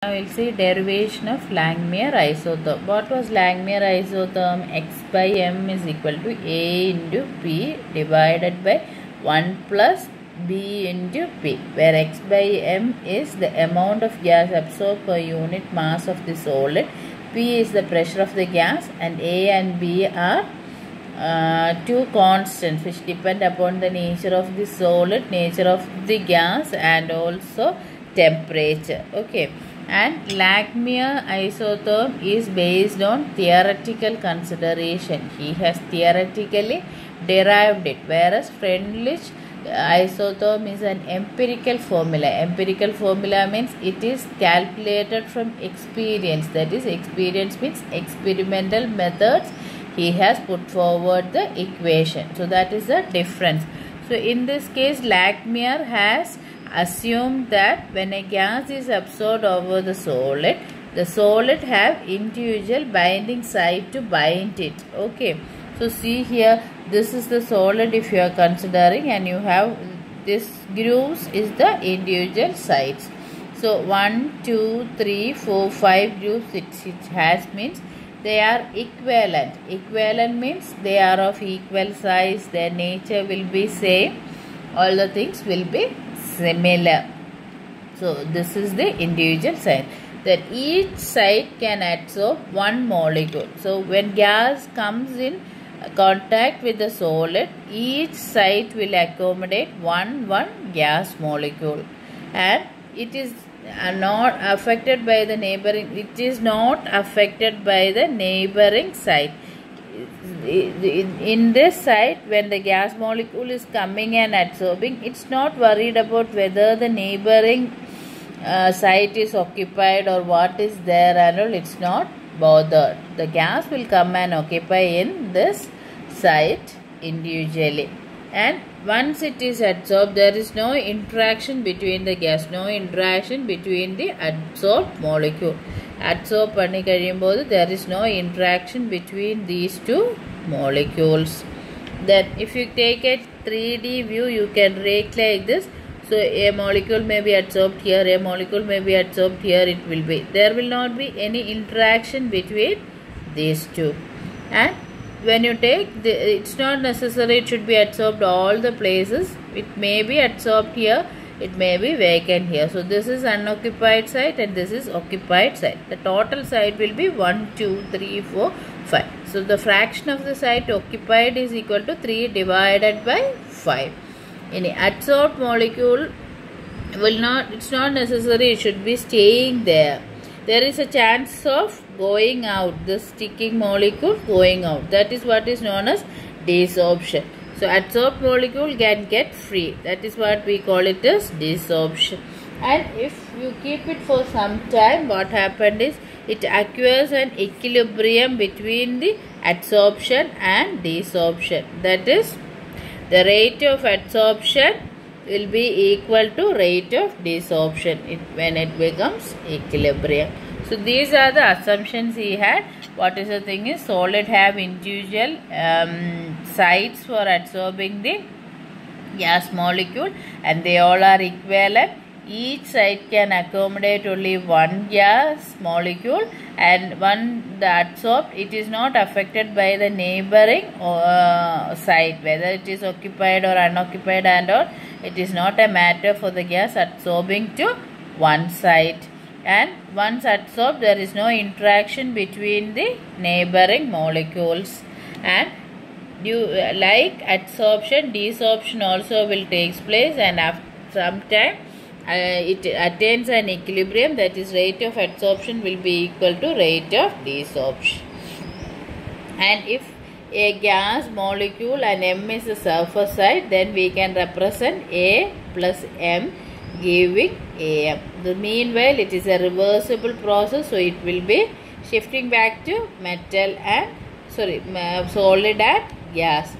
Now we'll see derivation of Langmuir isotherm. What was Langmuir isotherm? X by m is equal to A into P divided by 1 plus B into P, where X by m is the amount of gas absorbed per unit mass of the solid, P is the pressure of the gas, and A and B are two constants which depend upon the nature of the solid, nature of the gas, and also temperature. Okay. And Langmuir isotherm is based on theoretical consideration. He has theoretically derived it, whereas Freundlich isotherm is an empirical formula. Empirical formula means it is calculated from experience. That is, experience means experimental methods. He has put forward the equation. So that is the difference. So in this case, Langmuir has assumed that when a gas is absorbed over the solid have individual binding site to bind it. Okay. So see here, this is the solid if you are considering, and you have this grooves is the individual sites. So 1, 2, 3, 4, 5 grooves it has, means they are equivalent. Equivalent means they are of equal size, their nature will be same, all the things will be similar. So this is the individual site, that each site can absorb one molecule. So when gas comes in contact with the solid, each site will accommodate one gas molecule, and it is not affected by the neighboring. It is not affected by the neighboring site. In this site, when the gas molecule is coming and absorbing, it's not worried about whether the neighboring site is occupied or what is there and all. It's not bothered. The gas will come and occupy in this site individually, and once it is absorbed, there is no interaction between the gas, no interaction between the adsorbed molecule. Adsorb panni kazhiyumbodhu there is no interaction between these two molecules. Then if you take a 3D view, you can rate like this. So a molecule may be adsorbed here, a molecule may be adsorbed here. It will be, there will not be any interaction between these two. And when you take it's not necessary it should be adsorbed all the places. It may be adsorbed here, it may be vacant here. So this is unoccupied site and this is occupied site. The total site will be 1, 2, 3, 4, 5. So the fraction of the site occupied is equal to 3 divided by 5. Any adsorbed molecule will not, it's not necessary it should be staying there. There is a chance of going out, the sticking molecule going out. That is what is known as desorption. So adsorbed molecule can get free. That is what we call it as desorption. And if you keep it for some time, what happened is it acquires an equilibrium between the adsorption and desorption. That is, the rate of adsorption will be equal to rate of desorption when it becomes equilibrium. So these are the assumptions he had. What is the thing is, solid have individual sites for absorbing the gas molecule, and they all are equivalent. Each site can accommodate only one gas molecule, and when the adsorbed, it is not affected by the neighboring site, whether it is occupied or unoccupied and all. It is not a matter for the gas absorbing to one site. And once adsorbed, there is no interaction between the neighboring molecules. And like adsorption, desorption also will take place, and after some time it attains an equilibrium, that is rate of adsorption will be equal to rate of desorption. And if a gas molecule and M is the surface site, then we can represent A plus M giving AM. Meanwhile, it is a reversible process, so it will be shifting back to metal and solid and gas.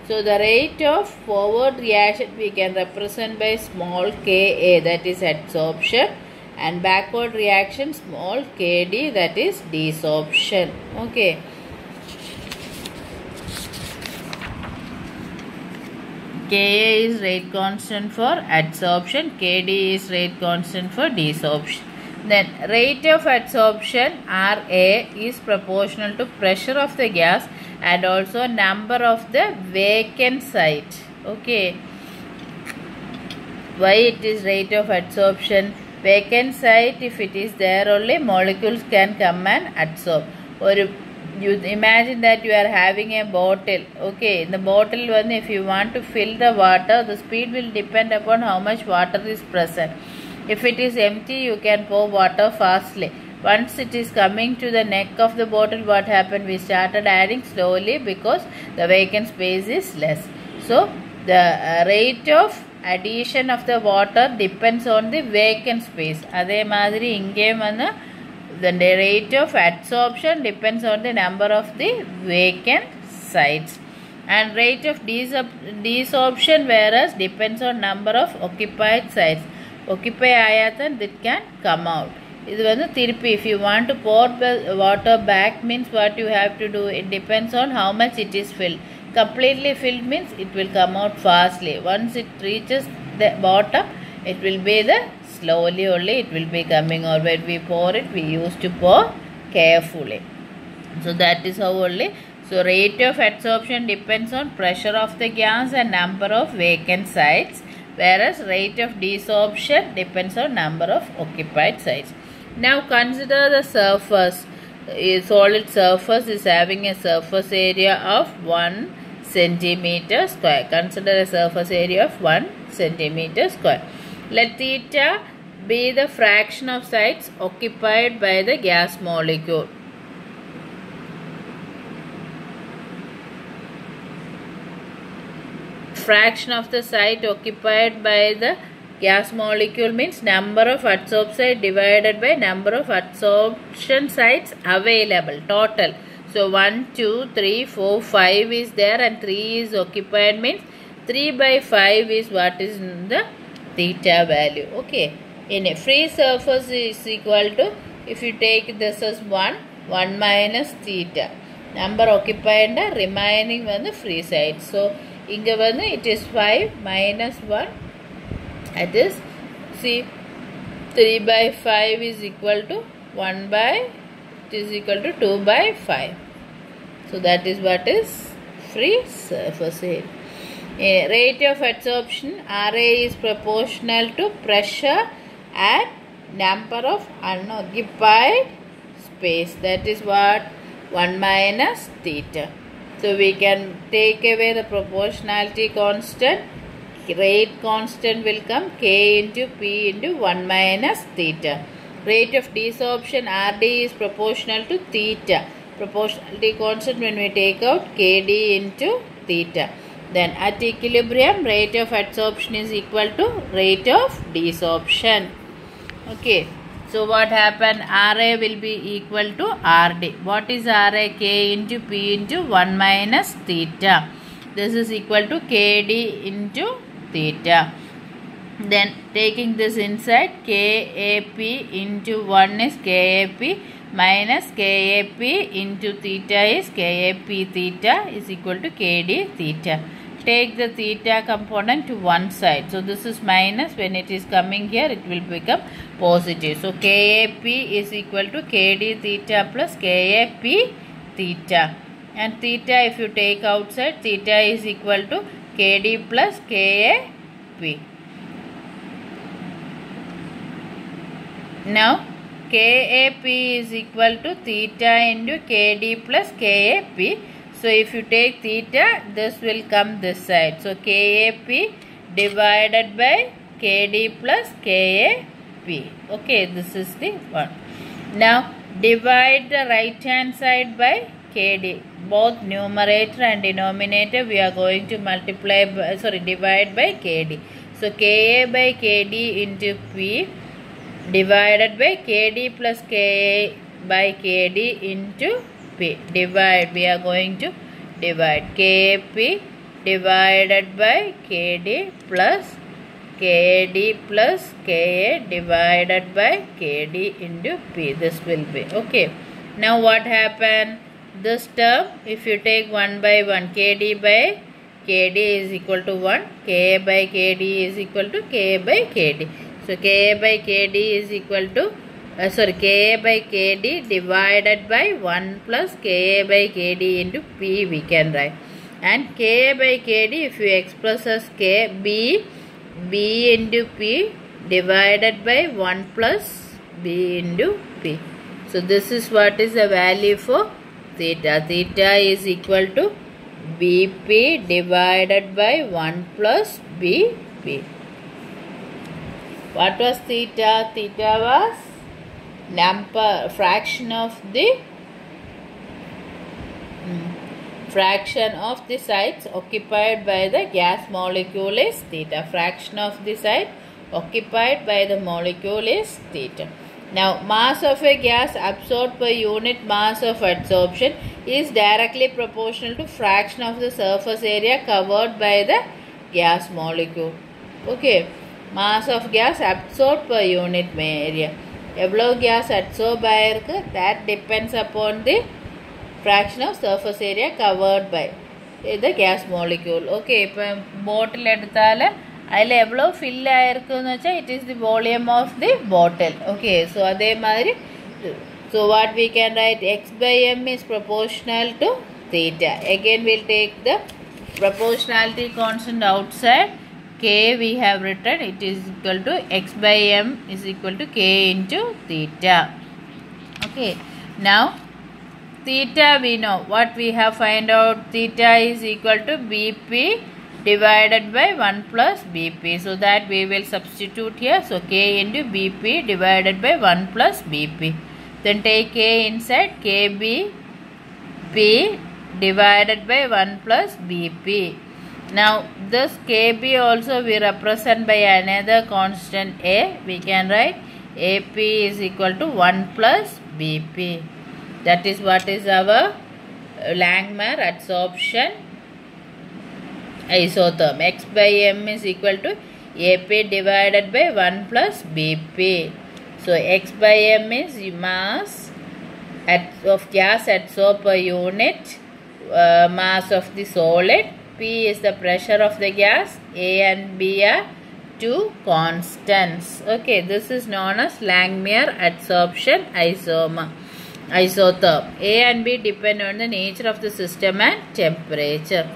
So the rate of forward reaction we can represent by small ka, that is adsorption, and backward reaction small kd, that is desorption. Okay. Ka is rate constant for adsorption, Kd is rate constant for desorption. Then rate of adsorption RA is proportional to pressure of the gas and also number of the vacant site. Okay. Why it is rate of adsorption? Vacant site, if it is there only, molecules can come and adsorb. Or you imagine that you are having a bottle. Okay, in the bottle one, if you want to fill the water, the speed will depend upon how much water is present. If it is empty, you can pour water fastly. Once it is coming to the neck of the bottle, what happened? We started adding slowly because the vacant space is less. So, the rate of addition of the water depends on the vacant space. Adhe madiri inge vanna the rate of adsorption depends on the number of the vacant sites. And rate of desorption whereas depends on number of occupied sites. Occupy ayathan that can come out. If you want to pour the water back means what you have to do, it depends on how much it is filled. Completely filled means it will come out fastly. Once it reaches the bottom, it will be the slowly only it will be coming, or when we pour it, we used to pour carefully. So that is how only. So rate of adsorption depends on pressure of the gas and number of vacant sites, whereas rate of desorption depends on number of occupied sites. Now consider the surface. A solid surface is having a surface area of 1 centimeter square. Consider a surface area of 1 centimeter square. Let theta be the fraction of sites occupied by the gas molecule. Fraction of the site occupied by the gas molecule means number of adsorption sites divided by number of adsorption sites available, total. So 1, 2, 3, 4, 5 is there and 3 is occupied means 3 by 5 is what is the theta value. Okay. In a free surface is equal to, if you take this as 1 minus theta. Number occupied and remaining on the free side. So inga vandu it is 5 minus 1. That is, see, 3 by 5 is equal to 1 by, it is equal to 2 by 5. So that is what is free surface area. Rate of adsorption RA is proportional to pressure and number of unoccupied space. That is what 1 minus theta. So we can take away the proportionality constant. Rate constant will come K into P into 1 minus theta. Rate of desorption RD is proportional to theta. Proportionality constant when we take out KD into theta. Then at equilibrium, rate of adsorption is equal to rate of desorption. Okay. So what happened? RA will be equal to RD. What is RA? K into P into 1 minus theta. This is equal to KD into theta. Then taking this inside, KAP into 1 is KAP minus KAP into theta is KAP theta is equal to KD theta. Take the theta component to one side. So this is minus. When it is coming here, it will become positive. So KAP is equal to KD theta plus KAP theta. And theta, if you take outside, theta is equal to KD plus KAP. Now KAP is equal to theta into KD plus KAP. So if you take theta, this will come this side. So KAP divided by KD plus KAP. Okay, this is the one. Now divide the right hand side by KD. Both numerator and denominator we are going to multiply by, divide by KD. So KA by KD into P divided by KD plus KA by KD into P. Divide, we are going to divide KP divided by KD plus KD plus KA divided by KD into P. This will be okay. Now what happened? This term, if you take 1 by 1, KD by KD is equal to 1, KA by KD is equal to KA by KD. So KA by KD is equal to Ka by Kd divided by 1 plus Ka by Kd into P we can write. And Ka by Kd, if you express as K, B into P divided by 1 plus B into P. So this is what is the value for theta. Theta is equal to Bp divided by 1 plus Bp. What was theta? Theta was fraction of the sites occupied by the gas molecule is theta. Fraction of the site occupied by the molecule is theta. Now, mass of a gas absorbed per unit mass of adsorption is directly proportional to fraction of the surface area covered by the gas molecule. Okay, mass of gas absorbed per unit area. எவ்வளோ gas absorb ஆயிருக்கு, that depends upon the fraction of surface area covered by the gas molecule. Okay, இப்போ bottle எடுத்தால அதில் எவ்வளோ fill ஆயிருக்குன்னு வச்சா it is the volume of the bottle. Okay, so அதே மாதிரி so what we can write, x by m is proportional to theta. Again we'll take the proportionality constant outside. K we have written, it is equal to x by m is equal to k into theta. Okay, now theta we know what we have find out. Theta is equal to Bp divided by 1 plus Bp. So that we will substitute here. So k into Bp divided by 1 plus Bp. Then take k inside, Kb P divided by 1 plus Bp. Now this Kb also we represent by another constant A. We can write Ap is equal to 1 plus Bp. That is what is our Langmuir adsorption isotherm. X by m is equal to Ap divided by 1 plus Bp. So x by m is mass of gas adsorbed per unit mass of the solid. P is the pressure of the gas. A and B are two constants. Okay, this is known as Langmuir adsorption isotherm. A and B depend on the nature of the system and temperature.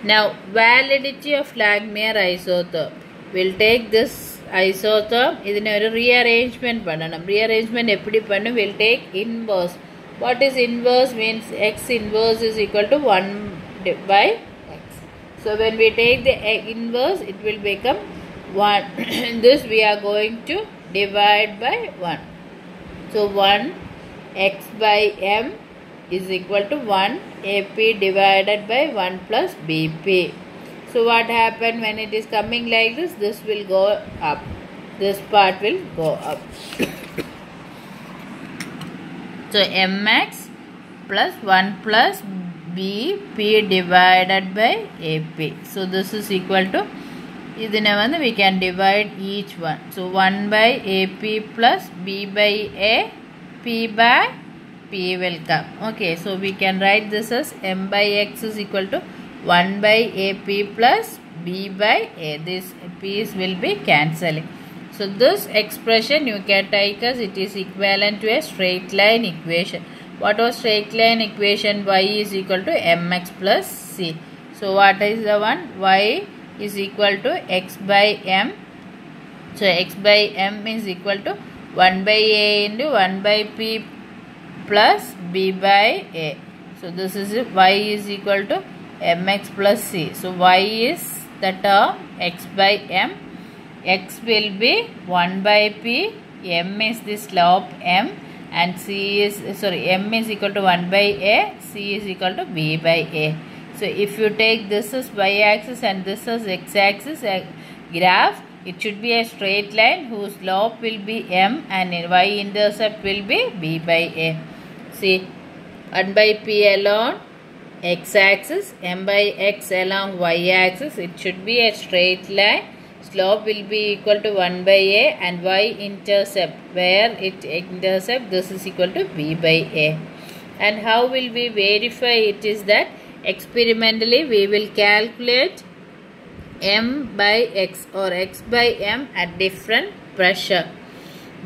Now, validity of Langmuir isotherm. We'll take this isotherm. Idine oru rearrangement pananam. Rearrangement eppadi pannu? We'll take inverse. What is inverse? Means x inverse is equal to 1 by x. So when we take the inverse, it will become 1. This we are going to divide by 1. So 1 x by m is equal to 1 Ap divided by 1 plus Bp. So what happened when it is coming like this? This will go up. This part will go up. So mx plus 1 plus Bp divided by Ap. So this is equal to, we can divide each one. So 1 by Ap plus B by A, P by P will come. Okay, so we can write this as m by x is equal to 1 by Ap plus B by A. This P's will be cancelling. So this expression you can take as it is equivalent to a straight line equation. What was straight line equation? Y is equal to mx plus c. So what is the one? Y is equal to x by m. So x by m is equal to 1 by A into 1 by P plus B by A. So this is it. Y is equal to mx plus c. So y is the term x by m. X will be 1 by P. M is the slope m. And c is, m is equal to 1 by A. C is equal to B by A. So if you take this as y-axis and this as x-axis graph, it should be a straight line whose slope will be m and y-intercept will be B by A. See, 1 by P along x-axis, m by x along y-axis. It should be a straight line. Slope will be equal to 1 by A and y-intercept, where it intercept, this is equal to B by A. And how will we verify it is that experimentally we will calculate m by x or x by m at different pressure.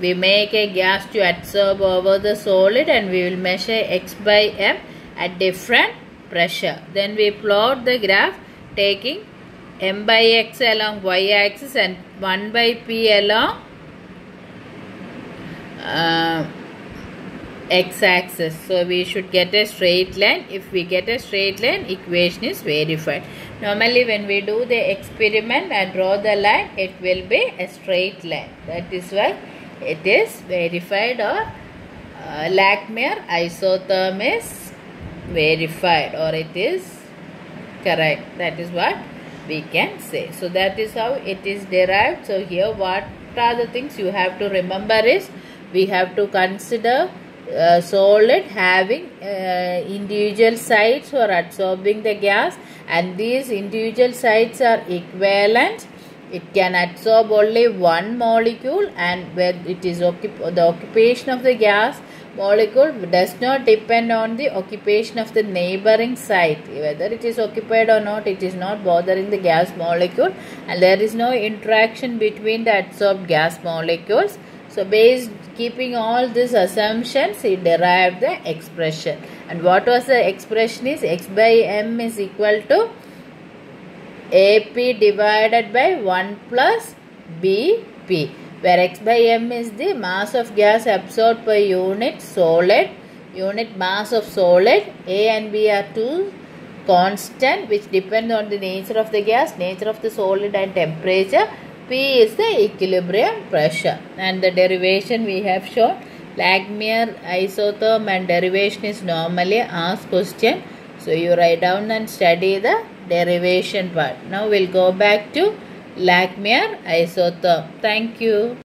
we make a gas to adsorb over the solid, and we will measure x by m at different pressure. Then we plot the graph taking m by x along y-axis and 1 by p along x-axis. So we should get a straight line. If we get a straight line, equation is verified. Normally when we do the experiment and draw the line, it will be a straight line. That is why it is verified, or Langmuir isotherm is verified, or it is correct. That is what we can say. So that is how it is derived. So here what are the things you have to remember is, we have to consider solid having individual sites for absorbing the gas, and these individual sites are equivalent. It can absorb only one molecule, and where it is the occupation of the gas molecule does not depend on the occupation of the neighboring site. Whether it is occupied or not, it is not bothering the gas molecule, and there is no interaction between the adsorbed gas molecules. So keeping all these assumptions, he derived the expression. And what was the expression is, x by m is equal to AP divided by 1 plus BP, where x by m is the mass of gas absorbed per unit mass of solid. A and B are two constant which depend on the nature of the gas, nature of the solid, and temperature. P is the equilibrium pressure, and the derivation we have shown. Langmuir isotherm and derivation is normally asked question. So you write down and study the derivation part. Now we'll go back to Langmuir isotherm. Thank you.